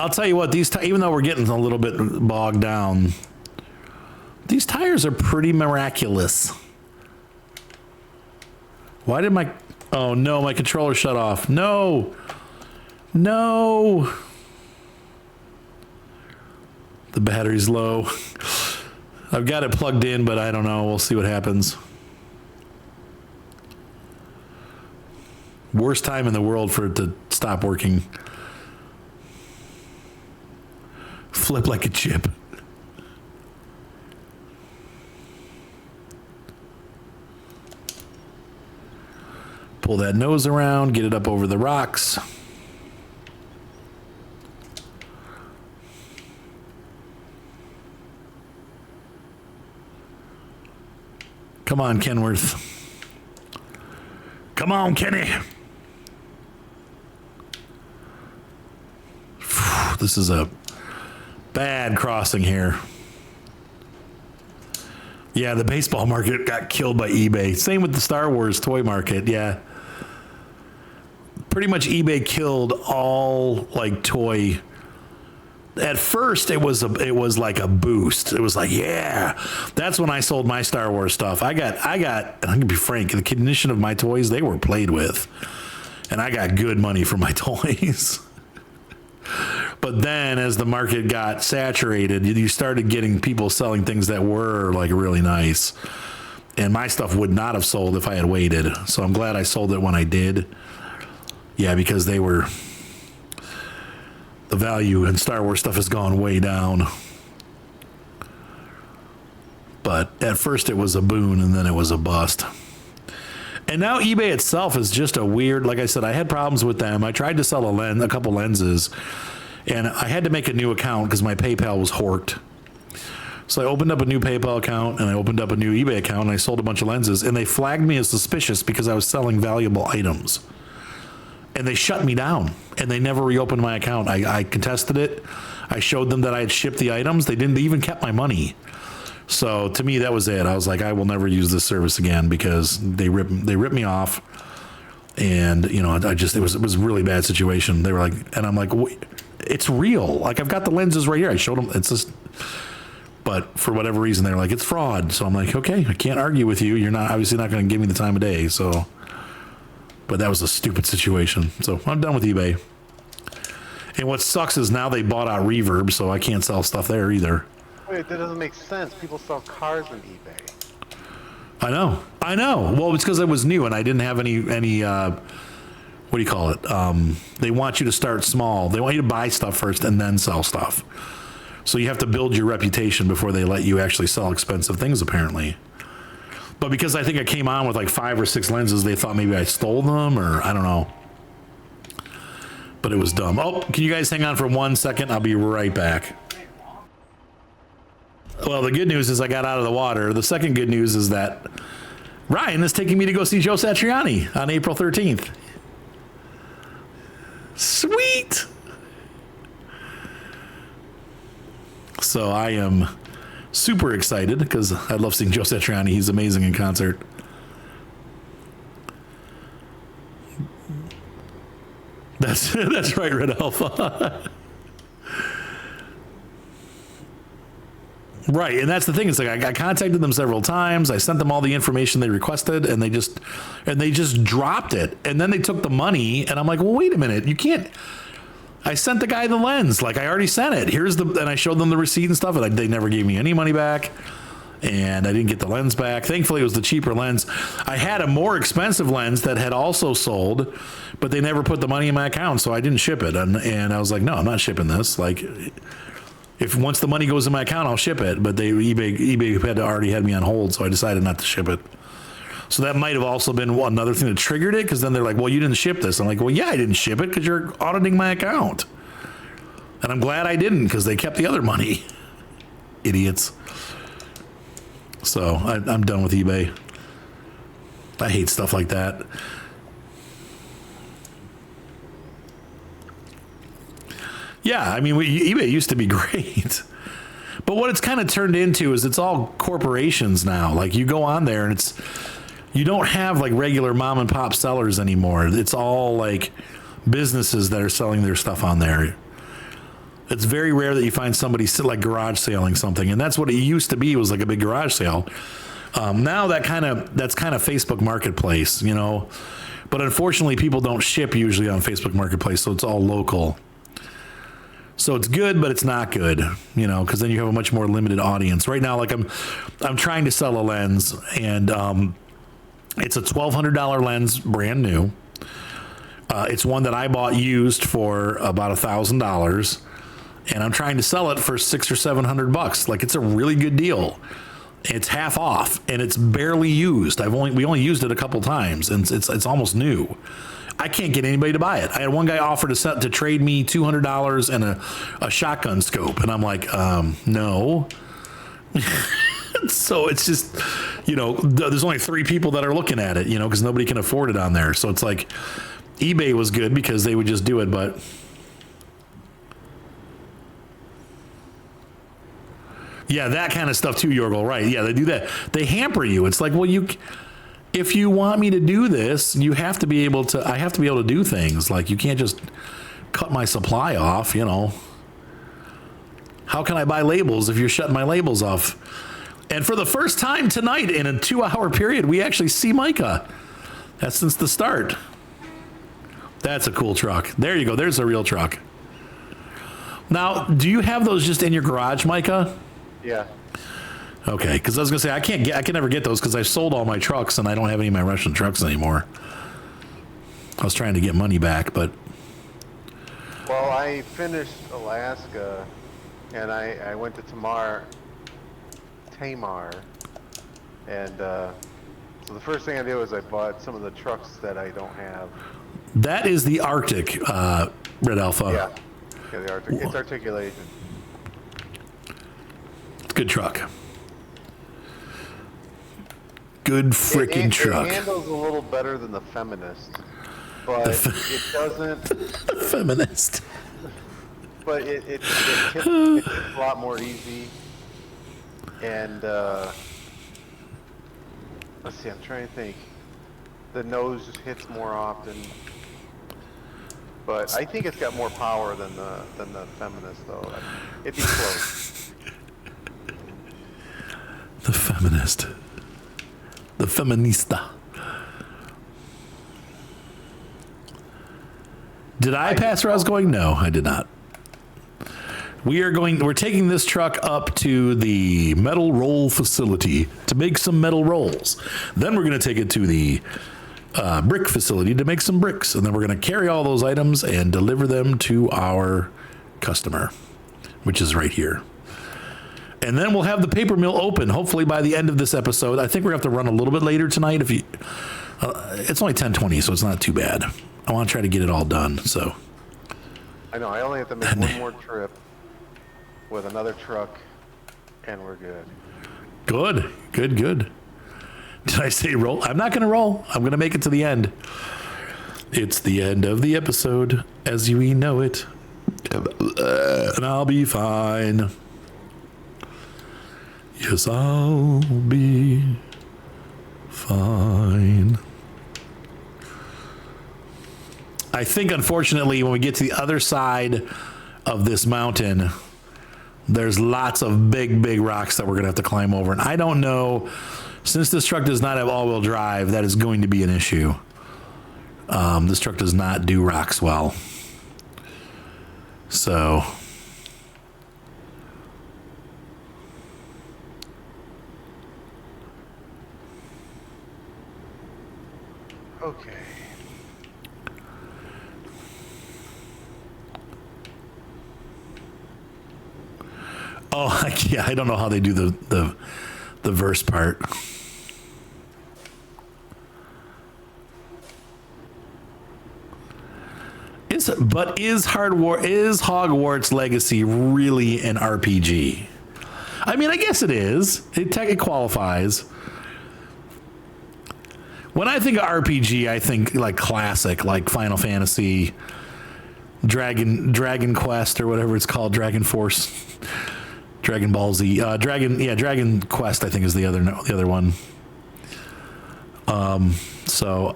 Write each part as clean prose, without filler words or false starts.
I'll tell you what, even though we're getting a little bit bogged down, these tires are pretty miraculous. Why did oh no, my controller shut off. No. No. The battery's low. I've got it plugged in, but I don't know. We'll see what happens. Worst time in the world for it to stop working. Flip like a chip. Pull that nose around, get it up over the rocks. Come on, Kenworth. Come on, Kenny. This is a bad crossing here. Yeah, the baseball market got killed by eBay. Same with the Star Wars toy market. Yeah. Pretty much eBay killed all like toy. At first it was like a boost. It was like, yeah. That's when I sold my Star Wars stuff. I got I'm gonna be frank, the condition of my toys, they were played with. And I got good money for my toys. But then as the market got saturated, you started getting people selling things that were like really nice. And my stuff would not have sold if I had waited. So I'm glad I sold it when I did. Yeah, because the value in Star Wars stuff has gone way down. But at first it was a boon and then it was a bust. And now eBay itself is just a weird, like I said, I had problems with them. I tried to sell a couple lenses, and I had to make a new account because my PayPal was horked. So I opened up a new PayPal account and I opened up a new eBay account and I sold a bunch of lenses, and they flagged me as suspicious because I was selling valuable items. And they shut me down and they never reopened my account. I contested it. I showed them that I had shipped the items. They even kept my money. So to me, that was it. I was like, I will never use this service again because they ripped me off. And you know, it was a really bad situation. They were like, and I'm like, it's real. Like I've got the lenses right here. I showed them. It's just, but for whatever reason, they're like, it's fraud. So I'm like, okay, I can't argue with you. You're obviously not going to give me the time of day. So. But that was a stupid situation. So I'm done with eBay. And what sucks is now they bought out Reverb, so I can't sell stuff there either. Wait, that doesn't make sense. People sell cars on eBay. I know. Well, it's because it was new and I didn't have any what do you call it? They want you to start small. They want you to buy stuff first and then sell stuff. So you have to build your reputation before they let you actually sell expensive things, apparently. But because I think I came on with like 5 or 6 lenses, they thought maybe I stole them, or I don't know. But it was dumb. Oh, can you guys hang on for 1 second? I'll be right back. Well, the good news is I got out of the water. The second good news is that Ryan is taking me to go see Joe Satriani on April 13th. Sweet. So I am super excited because I love seeing Joe Satriani. He's amazing in concert. That's right, Red Alpha. Right, and that's the thing. It's like I contacted them several times. I sent them all the information they requested, and they just dropped it. And then they took the money, and I'm like, well, wait a minute, you can't. I sent the guy the lens, like I already sent it. And I showed them the receipt and stuff, and they never gave me any money back, and I didn't get the lens back. Thankfully, it was the cheaper lens. I had a more expensive lens that had also sold, but they never put the money in my account, so I didn't ship it. And I was like, no, I'm not shipping this. Like, if once the money goes in my account, I'll ship it. But eBay had already had me on hold, so I decided not to ship it. So that might have also been another thing that triggered it, because then they're like, well, you didn't ship this. I'm like, well, yeah, I didn't ship it because you're auditing my account. And I'm glad I didn't, because they kept the other money. Idiots. So I'm done with eBay. I hate stuff like that. Yeah, I mean, eBay used to be great. But what it's kind of turned into is it's all corporations now. Like you go on there and you don't have like regular mom and pop sellers anymore. It's all like businesses that are selling their stuff on there. It's very rare that you find somebody like garage sailing something, and that's what it used to be. Was like a big garage sale. Now that's kind of Facebook Marketplace, you know. But unfortunately, people don't ship usually on Facebook Marketplace, so it's all local. So it's good, but it's not good, you know, because then you have a much more limited audience. Right now, like I'm trying to sell a lens, and it's a $1,200 lens, brand new. It's one that I bought used for about $1,000, and I'm trying to sell it for $600 or $700. Like, it's a really good deal. It's half off, and it's barely used. We only used it a couple times, and it's almost new. I can't get anybody to buy it. I had one guy offer to trade me $200 and a shotgun scope, and I'm like, no. So it's just, you know, there's only 3 people that are looking at it, you know, because nobody can afford it on there. So it's like, eBay was good because they would just do it, but yeah, that kind of stuff too, Yorgel, right? Yeah, they do that. They hamper you. It's like, well, if you want me to do this, I have to be able to do things. Like, you can't just cut my supply off, you know. How can I buy labels if you're shutting my labels off? And for the first time tonight in a 2-hour period, we actually see Micah. That's since the start. That's a cool truck. There you go. There's a real truck. Now, do you have those just in your garage, Micah? Yeah. Okay, because I was gonna say I can never get those because I sold all my trucks and I don't have any of my Russian trucks anymore. I was trying to get money back, but Well, I finished Alaska, and I went to Tamar, and so the first thing I did was I bought some of the trucks that I don't have. that is the Arctic Red Alpha. Yeah, the Arctic. It's articulation. It's a good truck. Good freaking truck. It handles a little better than the Feminist, but it doesn't. Feminist. But it hits a lot more easy. And let's see, I'm trying to think. The nose just hits more often. But I think it's got more power than the Feminist, though. It'd be close. The Feminist. The Feminista. Did I pass where I was going? No, I did not. We're taking this truck up to the metal roll facility to make some metal rolls. Then we're going to take it to the brick facility to make some bricks. And then we're going to carry all those items and deliver them to our customer, which is right here. And then we'll have the paper mill open, hopefully by the end of this episode. I think we're going to have to run a little bit later tonight. It's only 10:20, so it's not too bad. I want to try to get it all done, so. I know, I only have to make one more trip with another truck, and we're good. Good. Did I say roll? I'm not going to roll. I'm going to make it to the end. It's the end of the episode, as we know it. And I'll be fine. Yes, I'll be fine. I think, unfortunately, when we get to the other side of this mountain, there's lots of big rocks that we're going to have to climb over. And I don't know, since this truck does not have all-wheel drive, that is going to be an issue. This truck does not do rocks well. So... Okay. Oh, yeah, I don't know how they do the verse part. Is Hogwarts Legacy really an RPG? I mean, I guess it is. It qualifies. When I think of RPG, I think like classic, like Final Fantasy, Dragon Quest, or whatever it's called, Dragon Force, Dragon Ball Z, Dragon Quest, I think is the other one. So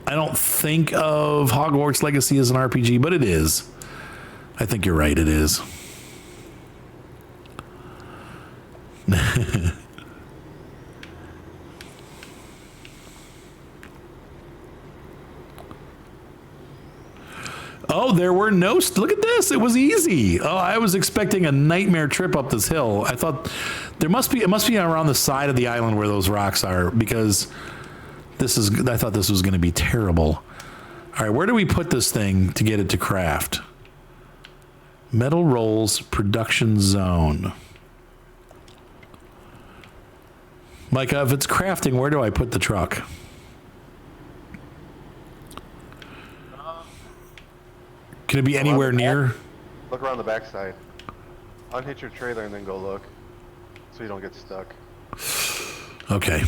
I don't think of Hogwarts Legacy as an RPG, but it is. I think you're right, it is. there were no, look at this. It was easy. Oh, I was expecting a nightmare trip up this hill. I thought it must be around the side of the island where those rocks are, because I thought this was going to be terrible. All right, where do we put this thing to get it to craft? Metal rolls production zone. Micah, if it's crafting, where do I put the truck? Can it be anywhere near? Look around the backside. Unhitch your trailer and then go look, so you don't get stuck. Okay.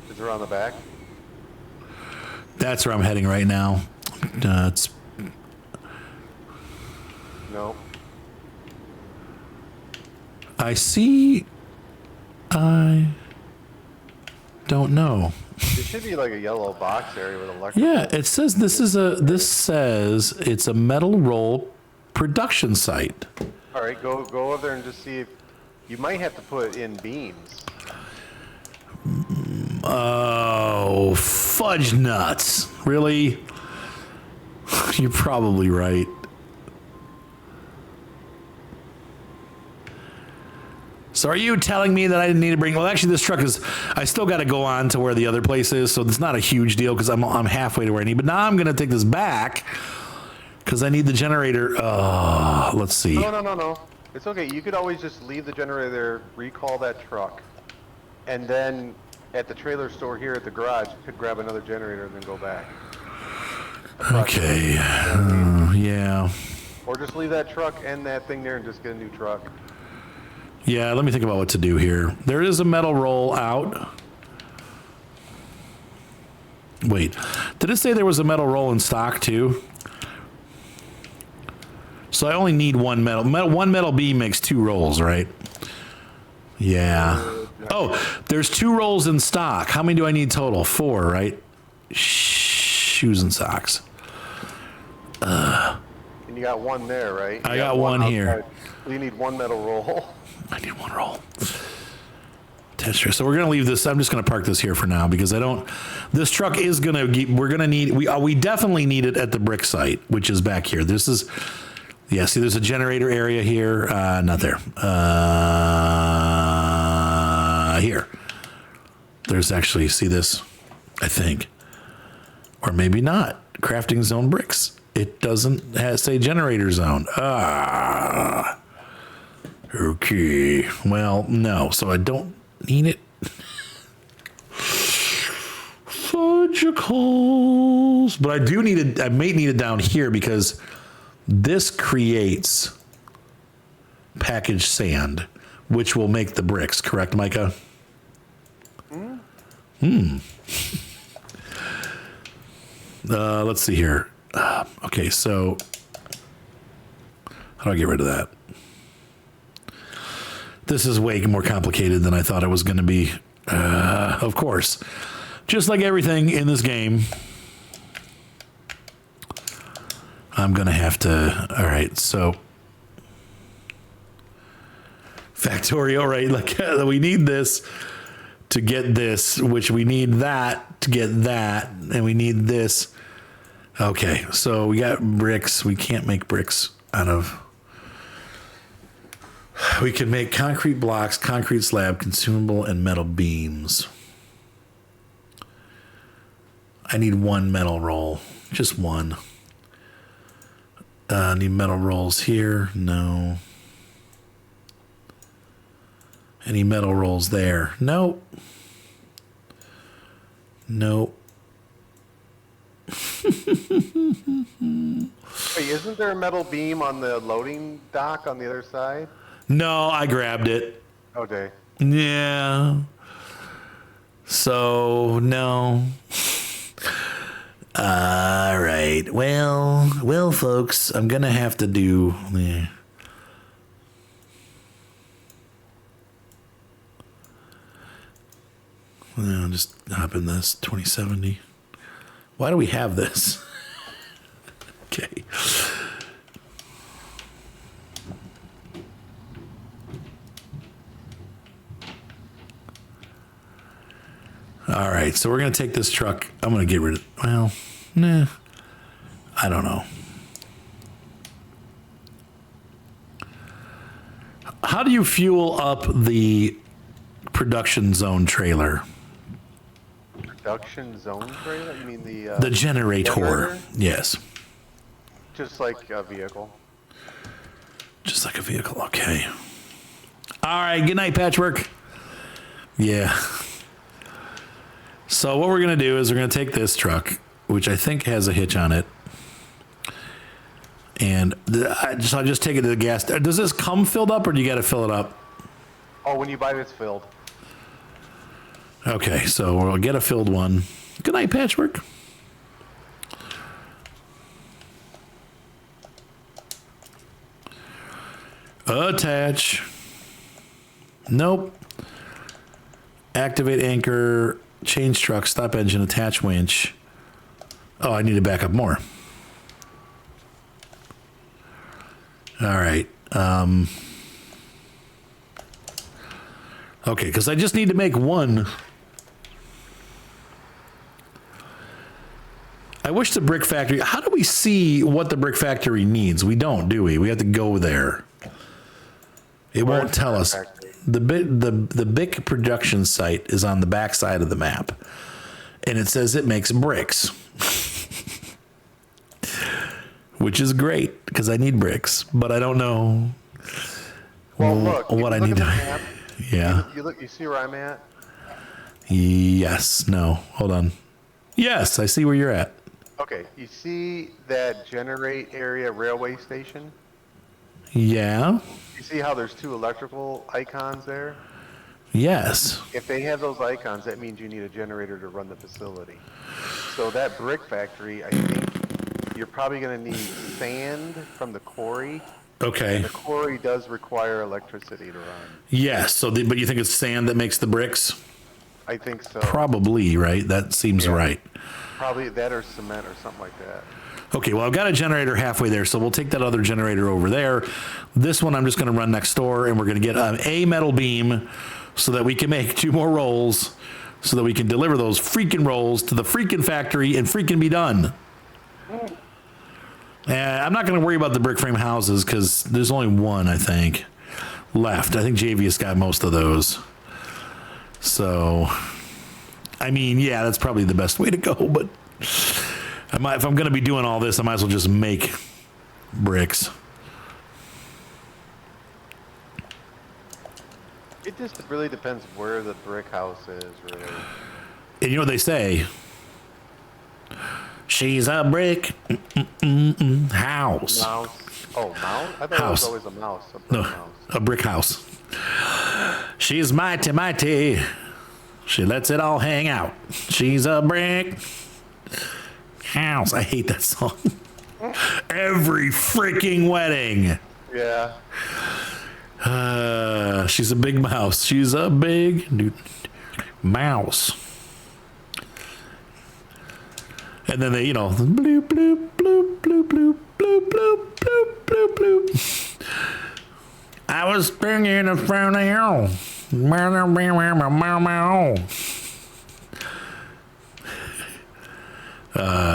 Is it around the back? That's where I'm heading right now. It's No. I see. I don't know. It should be like a yellow box area with electrical. Yeah, it says this says it's a metal roll production site. All right, go over there and just see if you might have to put in beams. Oh, fudge nuts. Really? You're probably right. So are you telling me that I didn't need to bring, well, actually this truck is, I still got to go on to where the other place is, so it's not a huge deal because I'm halfway to where I need, but now I'm going to take this back because I need the generator. Let's see. No. It's okay. You could always just leave the generator there, recall that truck, and then at the trailer store here at the garage, you could grab another generator and then go back. Okay. Yeah. Or just leave that truck and that thing there and just get a new truck. Yeah, let me think about what to do here. There is a metal roll out. Wait, did it say there was a metal roll in stock too? So I only need one one metal beam makes 2 rolls, right? Yeah. Oh, there's 2 rolls in stock. How many do I need total? 4, right? Shoes and socks. And you got one there, right? I got one here. You need 1 metal roll. I need 1 roll. Tester. So we're going to leave this. I'm just going to park this here for now because this truck is going to, we're going to need, we definitely need it at the brick site, which is back here. This is, yeah, see, there's a generator area here. Not there. Here. There's actually, see this, I think. Or maybe not. Crafting zone bricks. It doesn't say generator zone. Okay. Well, no. So I don't need it. Fudgicles. But I do need it. I may need it down here because this creates packaged sand, which will make the bricks. Correct, Micah? Let's see here. Okay, so how do I get rid of that? This is way more complicated than I thought it was going to be. Of course, just like everything in this game, I'm going to have to. All right, so Factorio, right? Like we need this to get this, which we need that to get that, and we need this. Okay, so we got bricks. We can't make bricks out of. We can make concrete blocks, concrete slab, consumable, and metal beams. I need 1 metal roll, just 1. Need metal rolls here? No. Any metal rolls there? Nope. Nope. Wait, isn't there a metal beam on the loading dock on the other side? No, I grabbed it. Okay. Yeah. So, no. All right. Well, folks, I'm going to have to do... Yeah. I'll just hop in this 2070. Why do we have this? Okay. All right, so we're going to take this truck. I'm going to get rid of, well, nah, I don't know. How do you fuel up the production zone trailer? Production zone trailer? You mean The generator. generator? Yes. Just like a vehicle. Just like a vehicle. Okay. All right. Good night, Patchwork. Yeah. So what we're going to do is we're going to take this truck, which I think has a hitch on it. And I'll just take it to the gas. Does this come filled up or do you got to fill it up? Oh, when you buy it, it's filled. Okay. So we'll get a filled one. Good night, Patchwork. Attach. Nope. Activate anchor, change truck, stop engine, attach winch. Oh, I need to back up more. All right. Okay, because I just need to make one. I wish the brick factory, how do we see what the brick factory needs? We don't, do we? We have to go there. It won't tell us. The BIC production site is on the back side of the map, and it says it makes bricks, which is great because I need bricks, but I don't know Well, look. what I look need at to. the map, Yeah. You see where I'm at? Yes. No. Hold on. Yes, I see where you're at. Okay. You see that generate area railway station? Yeah. You see how there's two electrical icons there? Yes. If they have those icons, that means you need a generator to run the facility. So that brick factory, I think you're probably going to need sand from the quarry. Okay. The quarry does require electricity to run. Yes. So, but you think it's sand that makes the bricks? I think so. Probably, right? That seems right. Probably that or cement or something like that. Okay, well, I've got a generator halfway there, so we'll take that other generator over there. This one I'm just going to run next door, and we're going to get a metal beam so that we can make 2 more rolls so that we can deliver those freaking rolls to the freaking factory and freaking be done. I'm not going to worry about the brick frame houses because there's only one, I think, left. I think JV's got most of those. So, I mean, yeah, that's probably the best way to go, but if I'm going to be doing all this, I might as well just make bricks. It just really depends where the brick house is, really. And you know what they say? She's a brick house. Mouse. Oh, mouse? I thought House. it was always a mouse. A brick No, mouse. a brick house. She's mighty, mighty. She lets it all hang out. She's a brick house. I hate that song. Every freaking wedding. Yeah. She's a big mouse. She's a big mouse. And then they, bloop, bloop, bloop, bloop, bloop, bloop, bloop, bloop, bloop, bloop. I was singing in front of you.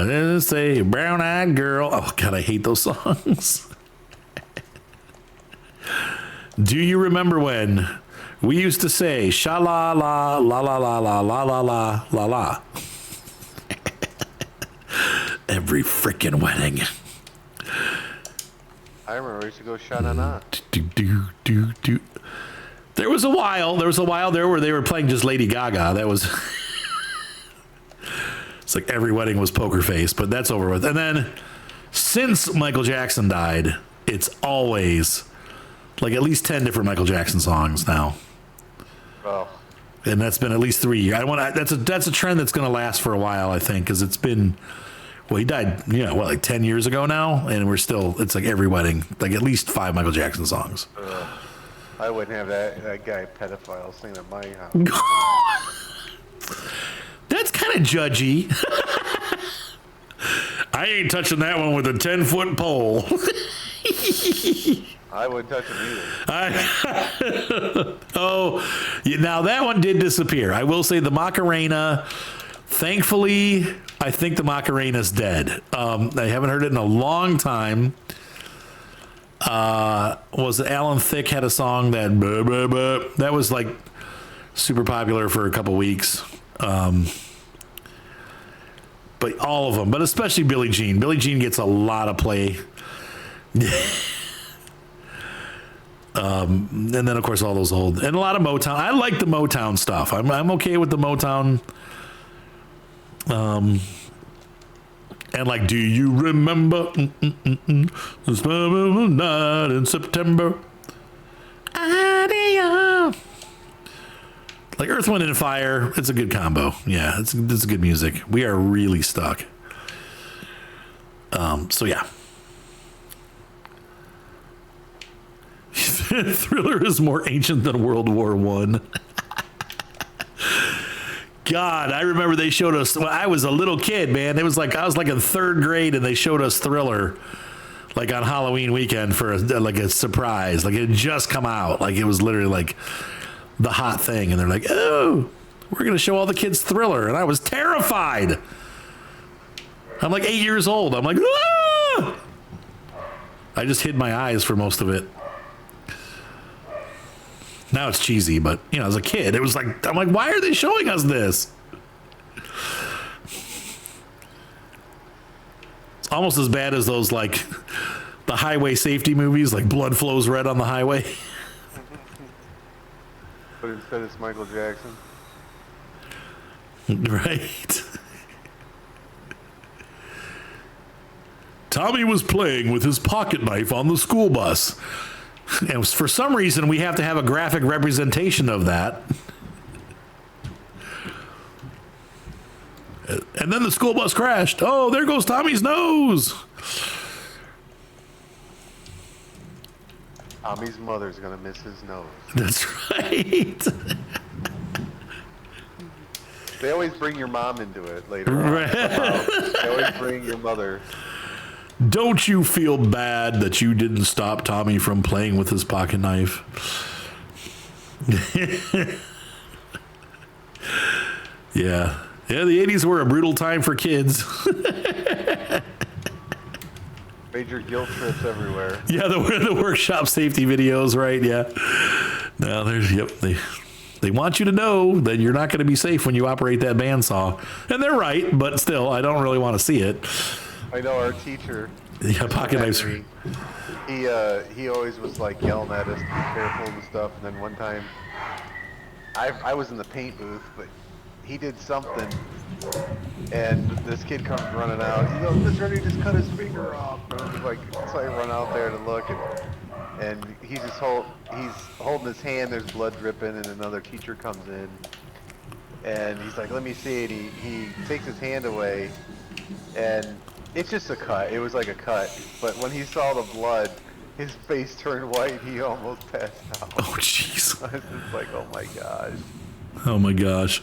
This is a brown-eyed girl. Oh, God, I hate those songs. Do you remember when we used to say sha-la la la la la la la la la la la every freaking wedding? I remember we used to go sha-na-na. Do. There was a while there where they were playing just Lady Gaga. That was it's like every wedding was Poker Face, but that's over with. And then since Michael Jackson died, it's always like at least 10 different Michael Jackson songs now. Oh. And that's been at least 3 years. That's a trend that's going to last for a while, I think, because it's been, well, he died, like 10 years ago now, and it's like every wedding, like at least 5 Michael Jackson songs. I wouldn't have that guy pedophile singing at my house. That's kind of judgy. I ain't touching that one with a 10-foot pole. I wouldn't touch him either. Now that one did disappear. I will say the Macarena, thankfully, I think the Macarena's dead. I haven't heard it in a long time. Was Alan Thicke had a song that that was like super popular for a couple weeks. But all of them, but especially Billie Jean. Billie Jean gets a lot of play. And then of course all those old and a lot of Motown. I like the Motown stuff. I'm okay with the Motown. And like, do you remember this night in September? Like Earth, Wind, and Fire. It's a good combo. Yeah, it's good music. We are really stuck. So yeah. Thriller is more ancient than World War I. God, I remember they showed us when I was a little kid, man. It was like I was like in third grade and they showed us Thriller like on Halloween weekend for a surprise. Like it had just come out. Like it was literally like the hot thing. And they're like, oh, we're going to show all the kids Thriller. And I was terrified. I'm like 8 years old. I'm like, ah! I just hid my eyes for most of it. Now it's cheesy, but you know, as a kid, it was like, I'm like, why are they showing us this? It's almost as bad as those like the highway safety movies, like Blood Flows Red on the Highway. But instead it's Michael Jackson. Right. Tommy was playing with his pocket knife on the school bus. And for some reason, we have to have a graphic representation of that. And then the school bus crashed. Oh, there goes Tommy's nose. Tommy's mother's gonna miss his nose. That's right. They always bring your mom into it later on. Right. They always bring your mother. Don't you feel bad that you didn't stop Tommy from playing with his pocket knife? Yeah. Yeah, the 80s were a brutal time for kids. Major guilt trips everywhere. Yeah, the workshop safety videos, right? Yeah. No, there's, yep. They want you to know that you're not going to be safe when you operate that bandsaw. And they're right, but still, I don't really want to see it. I know our teacher. Yeah, pocket knives. He always was like yelling at us to be careful and stuff. And then one time, I was in the paint booth, but he did something, and this kid comes running out. He goes, "Mr. Ernie just cut his finger off." And I was like, so I run out there to look, and he's holding his hand. There's blood dripping, and another teacher comes in, and he's like, "Let me see it." He takes his hand away, and it's just a cut. It was like a cut, but when he saw the blood, his face turned white. He almost passed out. Oh, jeez. I was just like, oh my gosh. Oh, my gosh.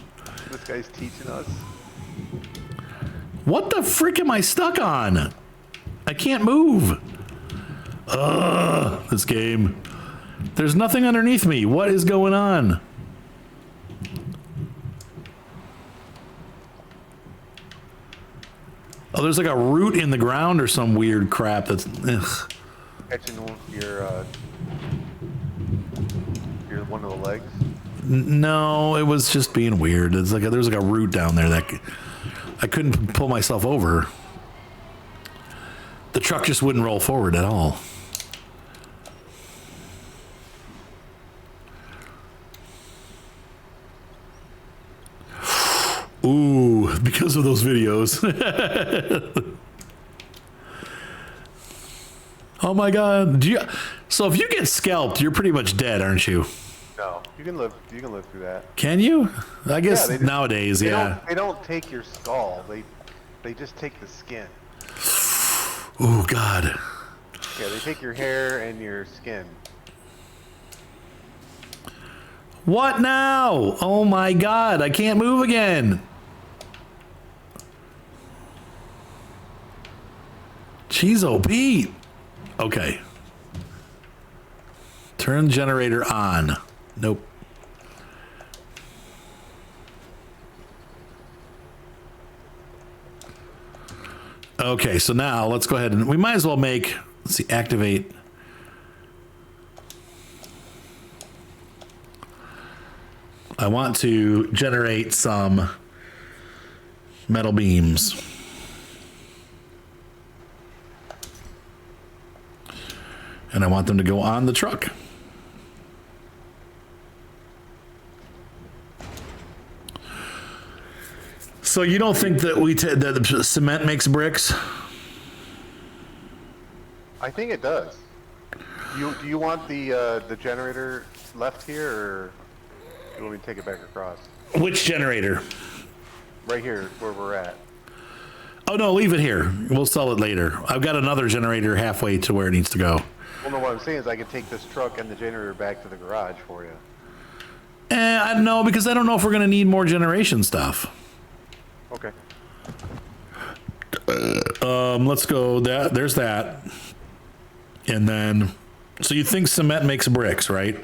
This guy's teaching us. What the frick am I stuck on? I can't move. Ugh, this game. There's nothing underneath me. What is going on? Oh, there's like a root in the ground or some weird crap that's... Ugh. Catching your one of the legs. No, it was just being weird. It's like there's like a root down there that I couldn't pull myself over. The truck just wouldn't roll forward at all. Ooh, because of those videos. Oh my God. So if you get scalped, you're pretty much dead, aren't you? No, you can live through that. Can you? I guess Yeah, nowadays, yeah. They don't take your skull. They just take the skin. Oh God. Yeah, they take your hair and your skin. What now? Oh my God, I can't move again. Jeez, oh Pete. Okay. Turn generator on. Nope. Okay, so now let's go ahead and we might as well make, let's see, activate. I want to generate some metal beams. And I want them to go on the truck. So you don't think that that the cement makes bricks? I think it does. Do you want the generator left here, or do you want me to take it back across? Which generator? Right here, where we're at. Oh no, leave it here. We'll sell it later. I've got another generator halfway to where it needs to go. Well, no, what I'm saying is I can take this truck and the generator back to the garage for you. I don't know, because I don't know if we're going to need more generation stuff. Okay. Let's go. There's that. And then, so you think cement makes bricks, right?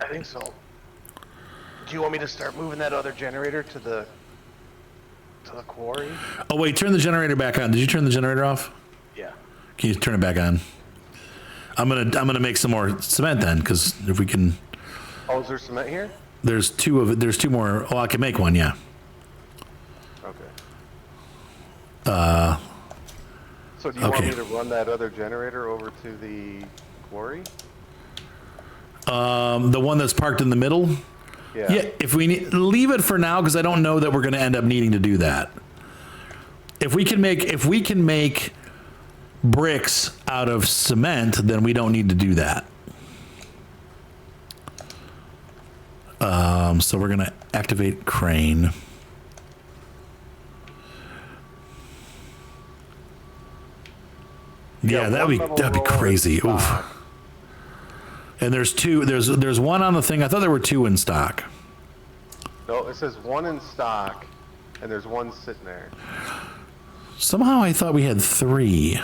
I think so. Do you want me to start moving that other generator to the quarry? Oh wait, turn the generator back on. Did you turn the generator off? Yeah. Can you turn it back on? I'm gonna make some more cement then, because if we can. Oh, is there cement here? There's two of it. There's two more. Oh, I can make one. Yeah. Okay. So do you okay. want me to run that other generator over to the quarry? The one that's parked in the middle. Yeah. Yeah. If we leave it for now, because I don't know that we're going to end up needing to do that. If we can make bricks out of cement, then we don't need to do that. So we're going to activate crane. Yeah, that'd be crazy. Oof. And there's two. There's one on the thing. I thought there were two in stock. No, it says one in stock, and there's one sitting there. Somehow I thought we had three.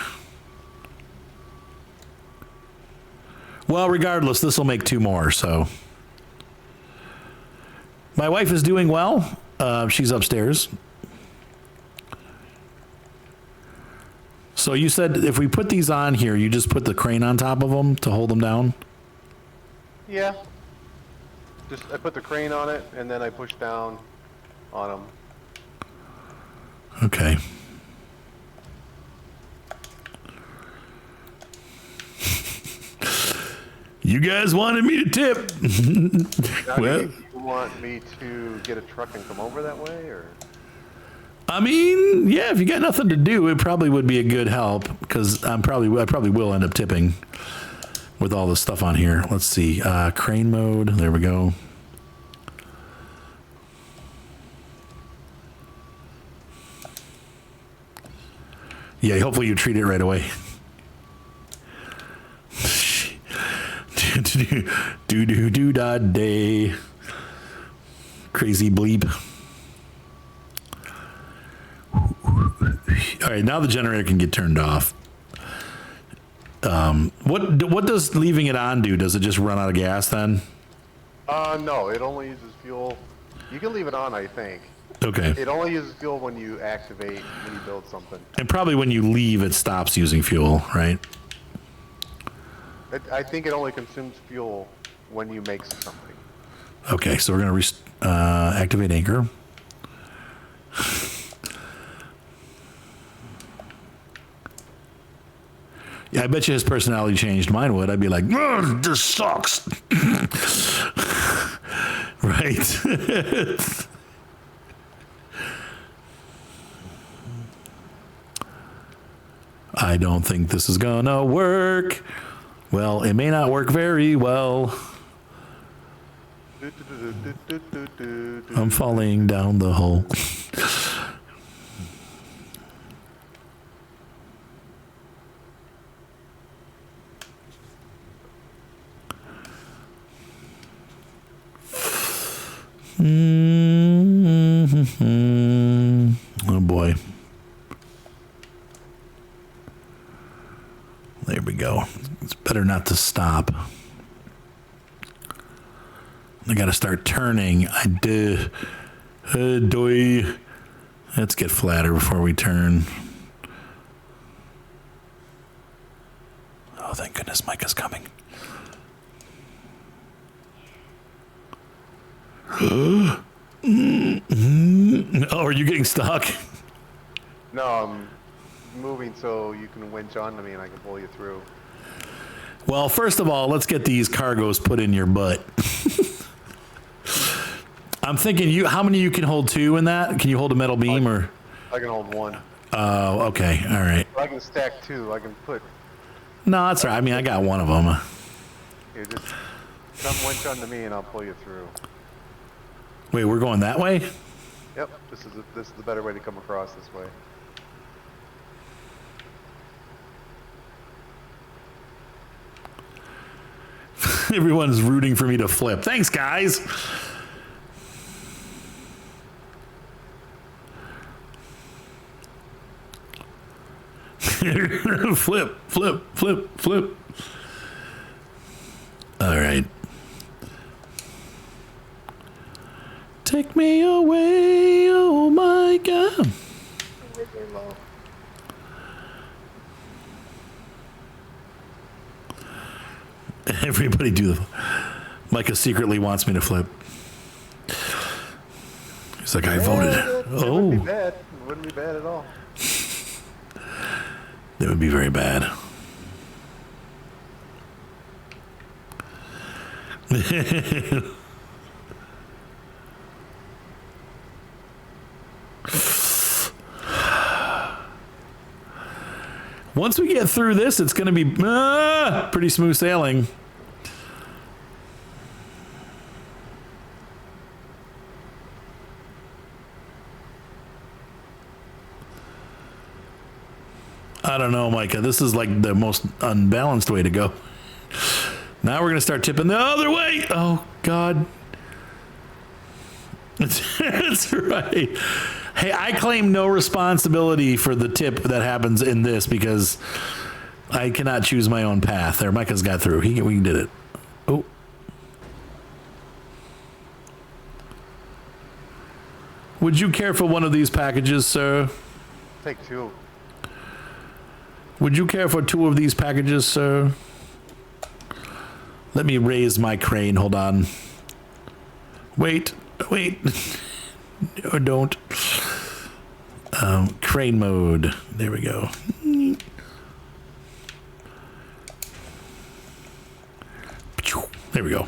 Well, regardless, this will make two more. So my wife is doing well. She's upstairs. So you said if we put these on here, you just put the crane on top of them to hold them down? Yeah. Just I put the crane on it, and then I push down on them. Okay. You guys wanted me to tip. Well, you want me to get a truck and come over that way, or? I mean, yeah, if you got nothing to do, it probably would be a good help, because I probably will end up tipping with all this stuff on here. Let's see, crane mode. There we go. Yeah, hopefully you treat it right away. do da day. Crazy bleep. All right, now the generator can get turned off. What does leaving it on do? Does it just run out of gas then? No, it only uses fuel. You can leave it on, I think. Okay. It only uses fuel when you activate, when you build something. And probably when you leave, it stops using fuel, right? I think it only consumes fuel when you make something. Okay, so we're going to activate anchor. Yeah, I bet you his personality changed. Mine would. I'd be like, this sucks. Right? I don't think this is gonna work. Well, it may not work very well. I'm falling down the hole. Oh boy. There we go. It's better not to stop. I got to start turning. I did. Let's get flatter before we turn. Oh, thank goodness Micah's coming. Oh, are you getting stuck? No, I'm moving so you can winch onto me and I can pull you through. Well, first of all, let's get these cargoes put in your butt. I'm thinking how many you can hold two in that? Can you hold a metal beam or? I can hold one. Oh, okay. All right. I can stack two. I can put. No, that's all right. I mean, I got one of them. Here, just come winch onto me and I'll pull you through. Wait, we're going that way? Yep, this is the better way to come across this way. Everyone's rooting for me to flip. Thanks, guys. Flip, flip, flip, flip. All right. Take me away, oh my God. Everybody do the. Micah secretly wants me to flip. He's like, I voted. It Oh, wouldn't be bad. It wouldn't be bad at all. that would be very bad. Once we get through this, it's going to be pretty smooth sailing. I don't know, Micah. This is like the most unbalanced way to go. Now we're going to start tipping the other way. Oh, God. That's right. Hey, I claim no responsibility for the tip that happens in this because I cannot choose my own path. There, Micah's got through. We did it. Oh. Would you care for one of these packages, sir? Take two. Would you care for two of these packages, sir? Let me raise my crane. Hold on. Wait. No, don't. Crane mode. There we go. There we go.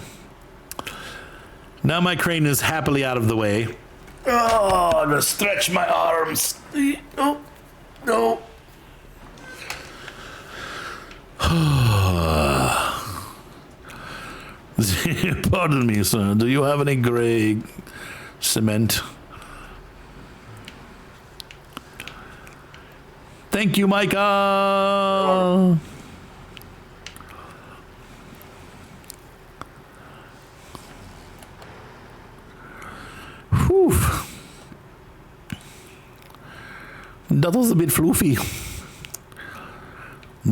Now my crane is happily out of the way. Oh, I'm gonna stretch my arms. Oh, no. Pardon me, sir. Do you have any gray cement? Thank you, Micah. Whew. That was a bit floofy.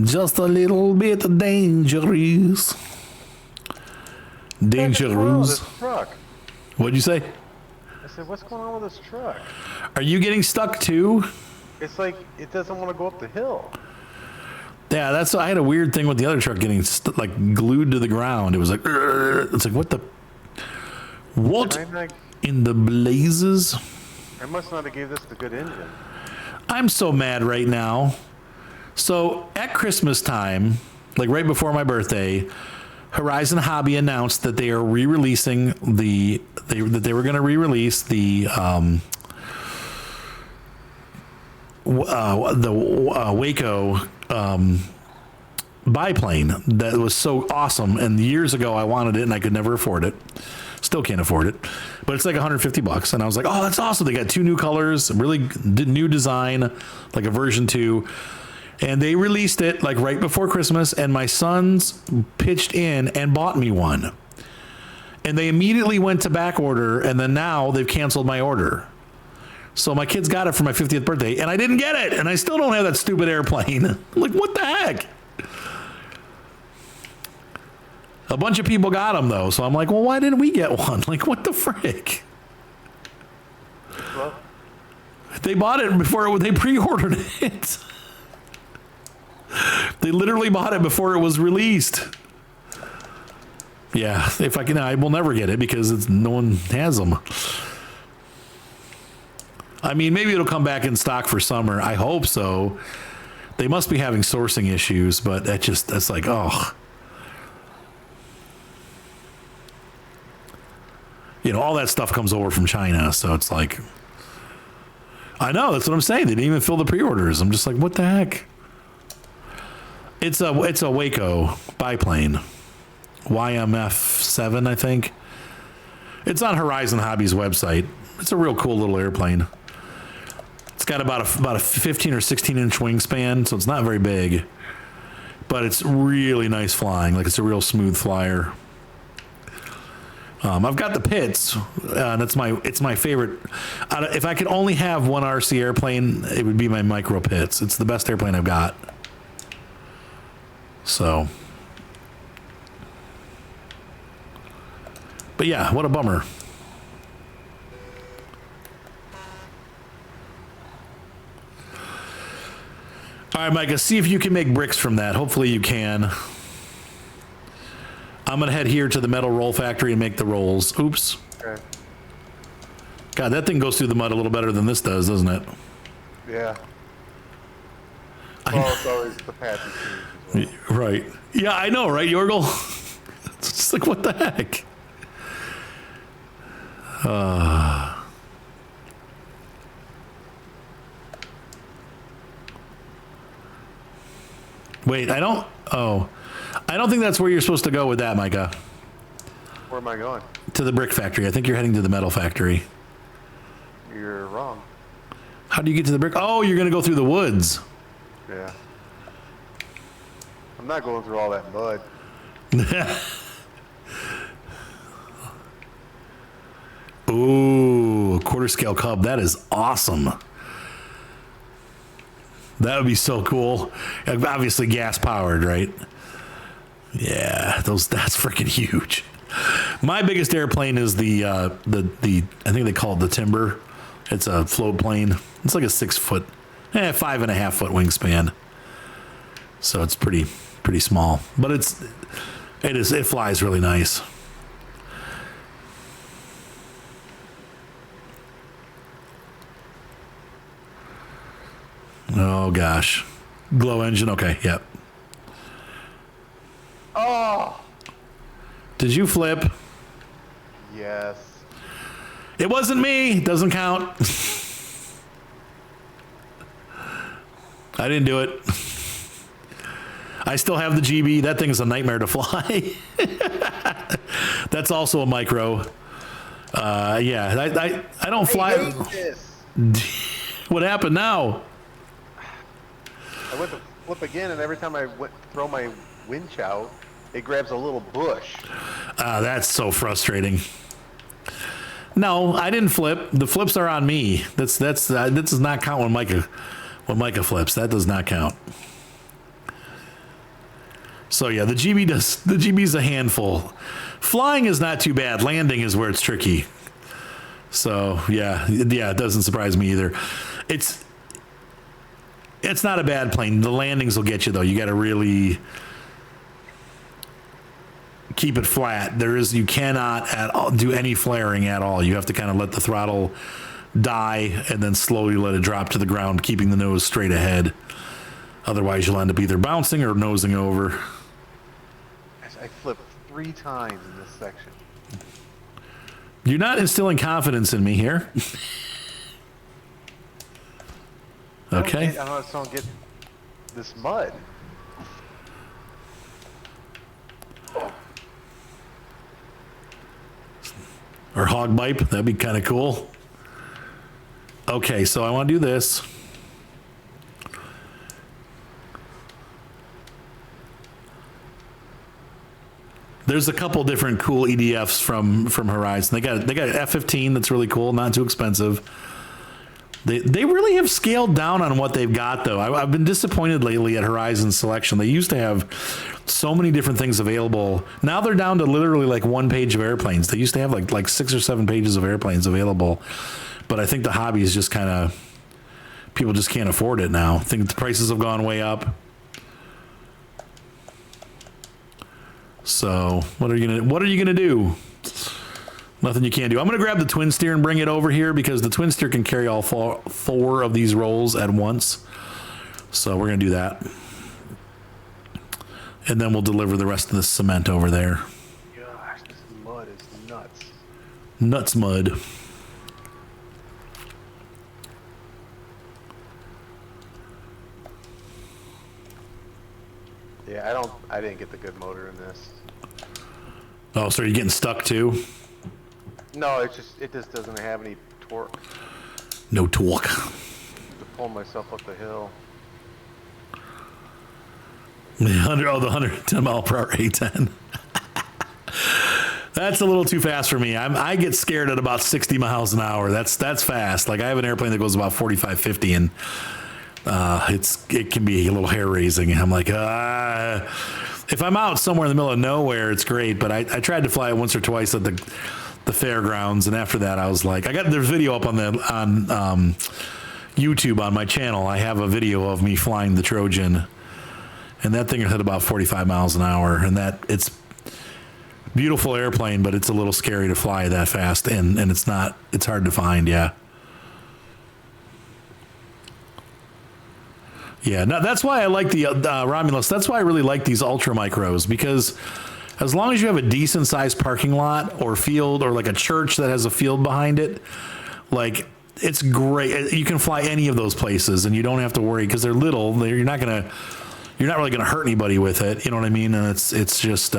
Just a little bit dangerous. Dangerous. Truck. What'd you say? I said, what's going on with this truck? Are you getting stuck too? It's like it doesn't want to go up the hill. Yeah, I had a weird thing with the other truck getting like glued to the ground. It was like, it's like, what in the blazes? I must not have gave this the good engine. I'm so mad right now. So at Christmas time, like right before my birthday, Horizon Hobby announced that they are re-releasing that they were going to re-release the Waco biplane that was so awesome. And years ago I wanted it and I could never afford it. Still can't afford it, but it's like $150. And I was like, oh, that's awesome. They got two new colors, really new design, like a version 2. And they released it like right before Christmas, and my sons pitched in and bought me one. And they immediately went to back order, and then now they've canceled my order. So my kids got it for my 50th birthday, and I didn't get it, and I still don't have that stupid airplane. I'm like, what the heck? A bunch of people got them though, so I'm like, well, why didn't we get one? Like, what the frick? Well, They bought it before they pre-ordered it. They literally bought it before it was released. Yeah, if I can, I will never get it because no one has them. I mean, maybe it'll come back in stock for summer. I hope so. They must be having sourcing issues, but that's like, oh. You know, all that stuff comes over from China, so it's like, I know, that's what I'm saying. They didn't even fill the pre-orders. I'm just like, what the heck? It's a Waco biplane. YMF-7, I think. It's on Horizon Hobbies website. It's a real cool little airplane. It's got about a 15 or 16 inch wingspan, so it's not very big. But it's really nice flying. Like, it's a real smooth flyer. I've got the Pitts, and it's my favorite. If I could only have one RC airplane, it would be my Micro Pitts. It's the best airplane I've got. So, but yeah, what a bummer. All right, Micah, see if you can make bricks from that. Hopefully you can. I'm going to head here to the metal roll factory and make the rolls. Oops. okay. God, that thing goes through the mud a little better than this does, doesn't it? Yeah. Well, it's always the package. Well. Right. Yeah, I know, right, Yorgel? It's just like, what the heck? Wait, I don't think that's where you're supposed to go with that, Micah. Where am I going? To the brick factory. I think you're heading to the metal factory. You're wrong. How do you get to the brick? Oh, you're going to go through the woods. Yeah. I'm not going through all that mud. Ooh, quarter scale cub. That is awesome. That would be so cool. Obviously gas powered, right? Yeah, that's freaking huge. My biggest airplane is the I think they call it the Timber. It's a float plane. It's like a 6 foot, 5.5 foot wingspan. So it's pretty small, but it flies really nice. Oh gosh, glow engine. Okay, yep. Oh! Did you flip? Yes. It wasn't me. Doesn't count. I didn't do it. I still have the GB. That thing is a nightmare to fly. That's also a micro. Yeah, I don't fly. I hate this. What happened now? I went to flip again, and every time I throw my winch out, it grabs a little bush. That's so frustrating. No, I didn't flip. The flips are on me. That does not count when Micah flips. That does not count. So yeah, the GB's a handful. Flying is not too bad. Landing is where it's tricky. So yeah, it doesn't surprise me either. It's not a bad plane. The landings will get you though. You got to really keep it flat. You cannot at all do any flaring at all. You have to kind of let the throttle die and then slowly let it drop to the ground, keeping the nose straight ahead. Otherwise, you'll end up either bouncing or nosing over. I flipped 3 times in this section. You're not instilling confidence in me here. Okay. I don't get this mud. Or hog pipe. That'd be kind of cool. Okay, so I want to do this. There's a couple different cool EDFs from Horizon. They got an F-15 that's really cool, not too expensive. They really have scaled down on what they've got, though. I've been disappointed lately at Horizon Selection. They used to have so many different things available. Now they're down to literally like one page of airplanes. They used to have like 6 or 7 pages of airplanes available. But I think the hobby is just kind of, people just can't afford it now. I think the prices have gone way up. So what are you gonna do? Nothing you can do. I'm gonna grab the twin steer and bring it over here because the twin steer can carry all four of these rolls at once. So we're gonna do that. And then we'll deliver the rest of the cement over there. Gosh, this mud is nuts. Nuts mud. Yeah, I didn't get the good motor in this. Oh, so you're getting stuck too? No, it just doesn't have any torque No torque. to pull myself up the hill. The 110 mile per hour A10. That's a little too fast for me. I get scared at about 60 miles an hour. That's fast. Like I have an airplane that goes about 45, 50, and it can be a little hair raising. I'm like, if I'm out somewhere in the middle of nowhere, it's great. But I tried to fly it once or twice at the fairgrounds, and after that, I was like, there's video up on YouTube on my channel. I have a video of me flying the Trojan, and that thing hit about 45 miles an hour, and it's beautiful airplane, but it's a little scary to fly that fast, and it's hard to find. Yeah, no, that's why I like the Romulus. That's why I really like these ultra micros, because as long as you have a decent sized parking lot or field, or like a church that has a field behind it, like it's great. You can fly any of those places, and you don't have to worry because they're little. You're not really gonna hurt anybody with it. You know what I mean? And it's just.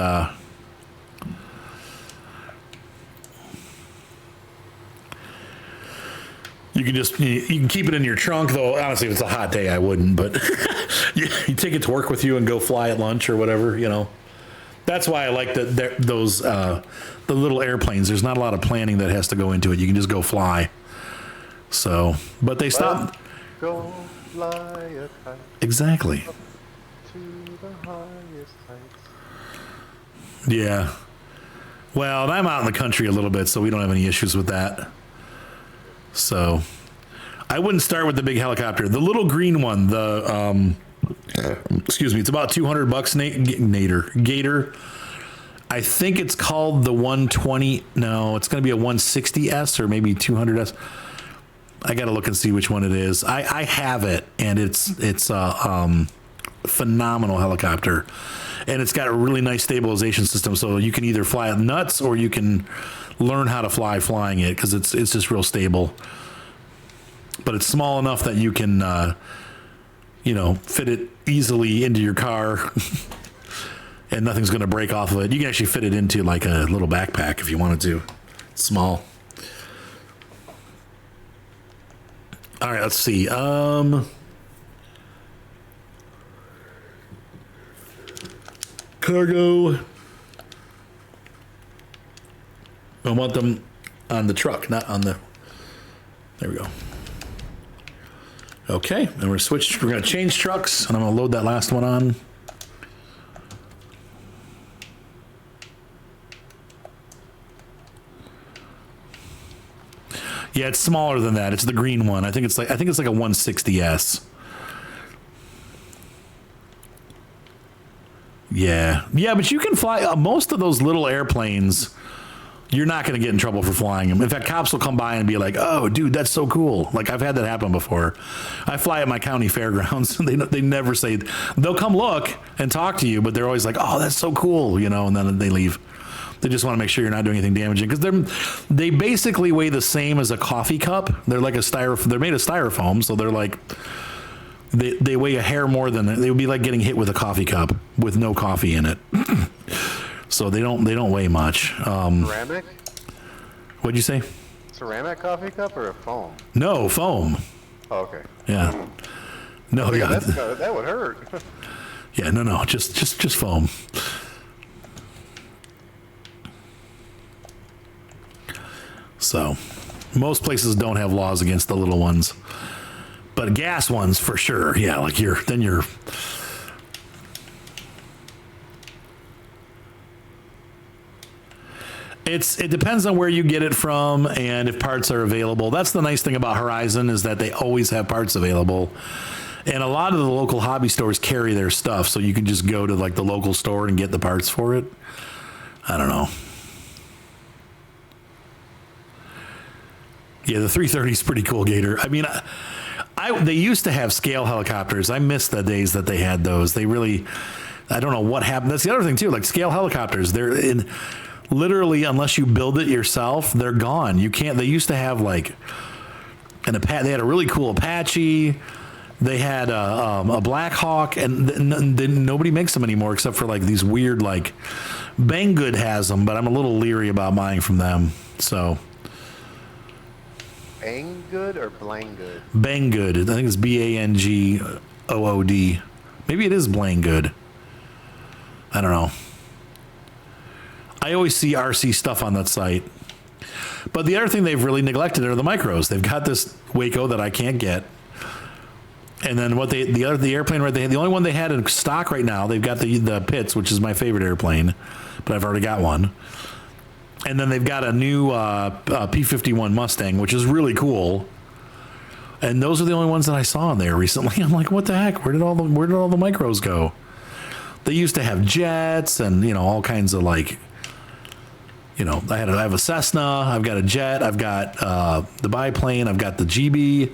You can keep it in your trunk, though. Honestly, if it's a hot day, I wouldn't. But you take it to work with you and go fly at lunch or whatever. You know, that's why I like those the little airplanes. There's not a lot of planning that has to go into it. You can just go fly. So, but they stop. Go fly a kite Exactly. to the highest heights. Yeah. Well, and I'm out in the country a little bit, so we don't have any issues with that. So I wouldn't start with the big helicopter. The little green one, excuse me, it's about $200 Gator. I think it's called the 120. No, it's going to be a 160S or maybe 200S. I got to look and see which one it is. I have it, and it's a phenomenal helicopter, and it's got a really nice stabilization system. So you can either fly it nuts or you can learn how to flying it, because it's just real stable. But it's small enough that you can fit it easily into your car and nothing's going to break off of it. You can actually fit it into like a little backpack if you wanted to. It's small. All right, let's see. Cargo. I want them on the truck, not on the. There we go. Okay, and we're going to change trucks, and I'm going to load that last one on. Yeah, it's smaller than that. It's the green one. I think it's like a 160S. Yeah, but you can fly most of those little airplanes. You're not going to get in trouble for flying them. In fact, cops will come by and be like, "Oh, dude, that's so cool!" Like I've had that happen before. I fly at my county fairgrounds, and they never say. They'll come look and talk to you, but they're always like, "Oh, that's so cool," and then they leave. They just want to make sure you're not doing anything damaging, because they basically weigh the same as a coffee cup. They're like they're made of styrofoam, so they're like they weigh a hair more than they would be like getting hit with a coffee cup with no coffee in it. So they don't weigh much. Ceramic? What'd you say? Ceramic coffee cup or a foam? No, foam. Oh, okay. Yeah. No, yeah. That would hurt. Yeah, no, just foam. So, most places don't have laws against the little ones. But gas ones for sure. Yeah, like you're. It depends on where you get it from and if parts are available. That's the nice thing about Horizon is that they always have parts available. And a lot of the local hobby stores carry their stuff, so you can just go to like the local store and get the parts for it. I don't know. Yeah, the 330 is pretty cool, Gator. I mean, they used to have scale helicopters. I miss the days that they had those. They really, I don't know what happened. That's the other thing too. Like scale helicopters, they're in literally unless you build it yourself, they're gone. You can't. They used to have like they had a really cool Apache. They had a Black Hawk, and then nobody makes them anymore except for like these weird like Banggood has them, but I'm a little leery about buying from them. So. Banggood or Blanggood? Banggood. I think it's Banggood. Maybe it is Blanggood. I don't know. I always see RC stuff on that site. But the other thing they've really neglected are the micros. They've got this Waco that I can't get. And then the airplane right there, the only one they had in stock right now, they've got the Pitts, which is my favorite airplane, but I've already got one. And then they've got a new P-51 Mustang, which is really cool. And those are the only ones that I saw in there recently. I'm like, what the heck? Where did all the micros go? They used to have jets and all kinds of like, I have a Cessna, I've got a jet, I've got the biplane, I've got the GB.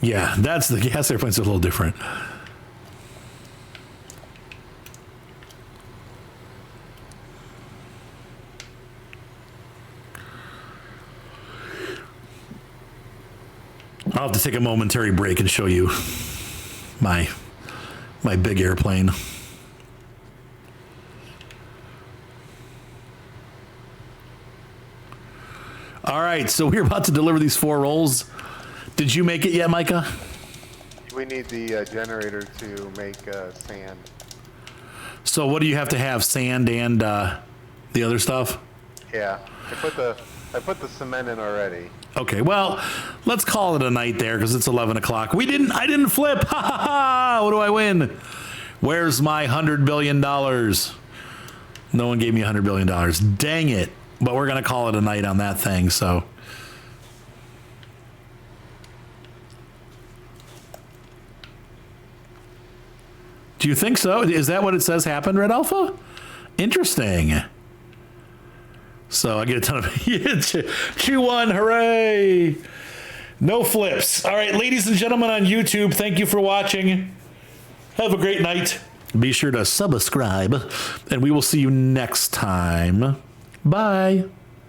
Yeah, that's the gas airplanes are a little different. I'll have to take a momentary break and show you my big airplane. All right, so we're about to deliver these 4 rolls. Did you make it yet, Micah? We need the generator to make sand. So what do you have to have? Sand and the other stuff? Yeah, I put the cement in already. Okay, well, let's call it a night there because it's 11 o'clock. I didn't flip. Ha ha ha! What do I win? Where's my $100 billion? No one gave me $100 billion. Dang it. But we're going to call it a night on that thing, so. Do you think so? Is that what it says happened, Red Alpha? Interesting. So I get a ton of Chew one, hooray! No flips. All right, ladies and gentlemen on YouTube, thank you for watching. Have a great night. Be sure to subscribe, and we will see you next time. Bye.